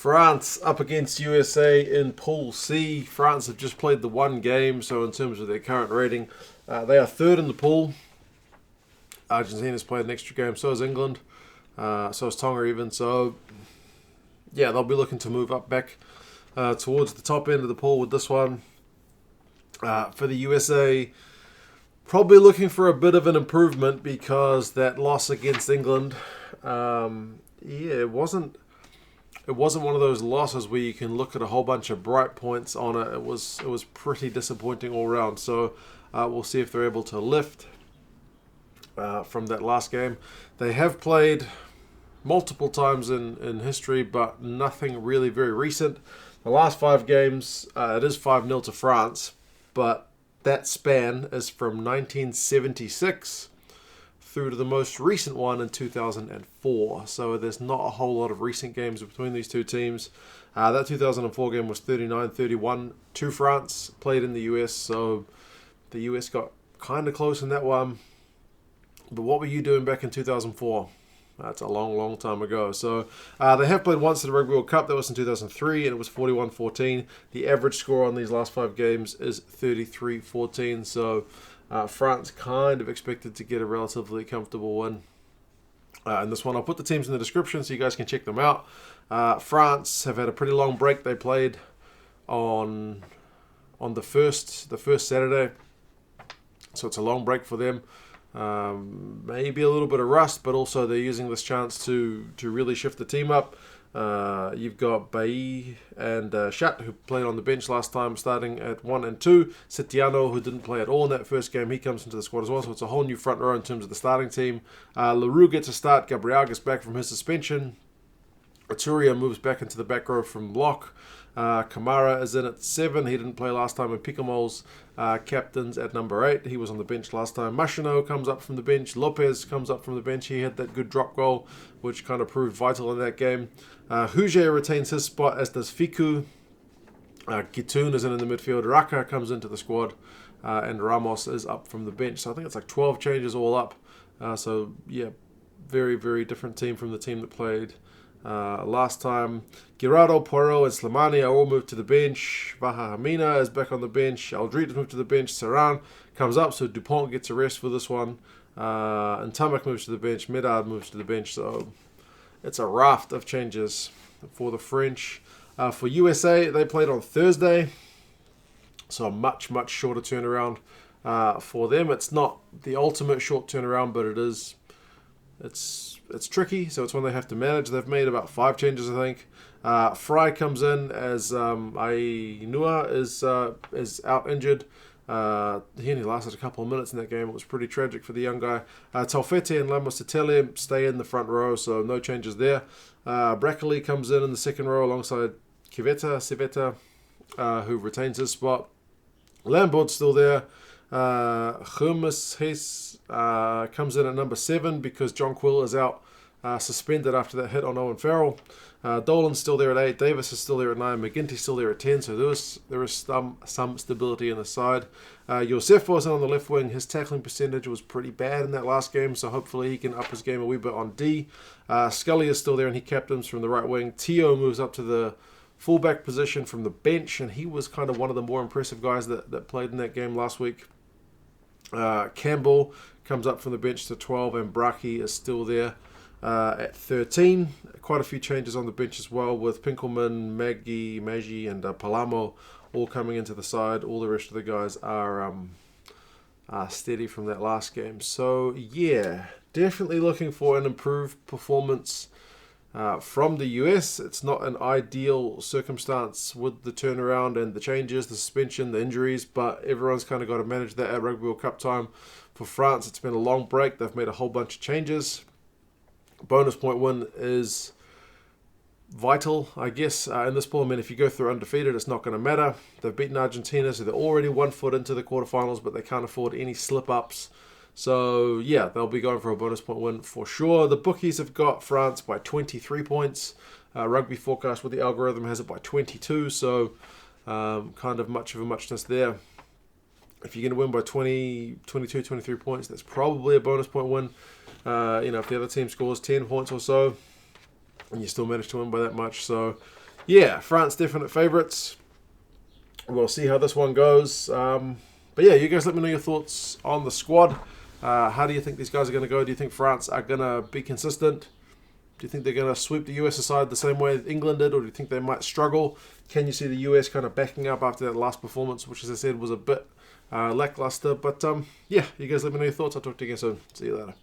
France up against USA in Pool C. France have just played the one game, so in terms of their current rating, they are third in the pool. Argentina's played an extra game, so has England, so is Tonga even. So, yeah, they'll be looking to move up back towards the top end of the pool with this one. For the USA, probably looking for a bit of an improvement because that loss against England, it wasn't one of those losses where you can look at a whole bunch of bright points on it. It was pretty disappointing all round. So we'll see if they're able to lift from that last game. They have played multiple times in history, but nothing really very recent. The last 5 games, it is 5-0 to France, but that span is from 1976 through to the most recent one in 2004. So there's not a whole lot of recent games between these two teams. That 2004 game was 39-31 to France, played in the US, so the US got kind of close in that one. But what were you doing back in 2004? That's a long, long time ago. So they have played once in the Rugby World Cup. That was in 2003, and it was 41-14. The average score on these last 5 games is 33-14. So France kind of expected to get a relatively comfortable win. In this one, I'll put the teams in the description so you guys can check them out. France have had a pretty long break. They played on the first Saturday, so it's a long break for them. Maybe a little bit of rust, but also they're using this chance to really shift the team up. You've got Baille and Chat, who played on the bench last time, starting at 1 and 2. Setiano, who didn't play at all in that first game, he comes into the squad as well, so it's a whole new front row in terms of the starting team. Roux gets a start. Gabrillagues is back from his suspension. Iturria moves back into the back row from lock. Camara is in at 7. He didn't play last time. And Picamoles captains at number 8. He was on the bench last time. Machenaud comes up from the bench. Lopez comes up from the bench. He had that good drop goal, which kind of proved vital in that game. Huget retains his spot, as does Fickou. Guitoune is in the midfield. Raka comes into the squad. And Ramos is up from the bench. So I think it's like 12 changes all up. So, yeah, very, very different team from the team that played last time. Guirado, Poirot, and Slimani are all moved to the bench. Vaha'amahina is back on the bench. Aldrit is moved to the bench. Cyril comes up, so Dupont gets a rest for this one. And Tamak moves to the bench. Medard moves to the bench. So it's a raft of changes for the French. For USA, they played on Thursday, so a much, much shorter turnaround for them. It's not the ultimate short turnaround, but it's tricky, so it's one they have to manage. They've made about 5 changes, I think. Fry comes in as Ainua is out injured. He only lasted a couple of minutes in that game. It was pretty tragic for the young guy. Taufete and Lamositele stay in the front row, so no changes there. Broccoli comes in the second row alongside Civetta, who retains his spot. Lambert's still there. Hermes Hayes comes in at number 7 because John Quill is out suspended after that hit on Owen Farrell. Dolan's still there at 8. Davis is still there at 9. McGinty's still there at 10. So there is some stability in the side. Joseph was on the left wing. His tackling percentage was pretty bad in that last game, so hopefully he can up his game a wee bit on D. Scully is still there and he captains from the right wing. Tio moves up to the fullback position from the bench, and he was kind of one of the more impressive guys that played in that game last week. Campbell comes up from the bench to 12, and Braki is still there at 13. Quite a few changes on the bench as well, with Pinkelman, Maggi, and Palamo all coming into the side. All the rest of the guys are steady from that last game. So, yeah, definitely looking for an improved performance from the US. It's not an ideal circumstance with the turnaround and the changes, the suspension, the injuries, but everyone's kind of got to manage that at Rugby World Cup time. For France, it's been a long break. They've made a whole bunch of changes. Bonus point win is vital, I guess, in this pool. I mean, if you go through undefeated, it's not going to matter. They've beaten Argentina, so they're already 1 foot into the quarterfinals, but they can't afford any slip-ups. So, yeah, they'll be going for a bonus point win for sure. The bookies have got France by 23 points. Rugby Forecast with the algorithm has it by 22, so kind of much of a muchness there. If you're going to win by 20, 22, 23 points, that's probably a bonus point win. If the other team scores 10 points or so, and you still manage to win by that much. So, yeah, France definite favourites. We'll see how this one goes. But yeah, you guys let me know your thoughts on the squad. How do you think these guys are going to go? Do you think France are going to be consistent? Do you think they're going to sweep the US aside the same way England did, or do you think they might struggle? Can you see the US kind of backing up after that last performance, which, as I said, was a bit lackluster? But yeah, you guys let me know your thoughts. I'll talk to you again soon. See you later.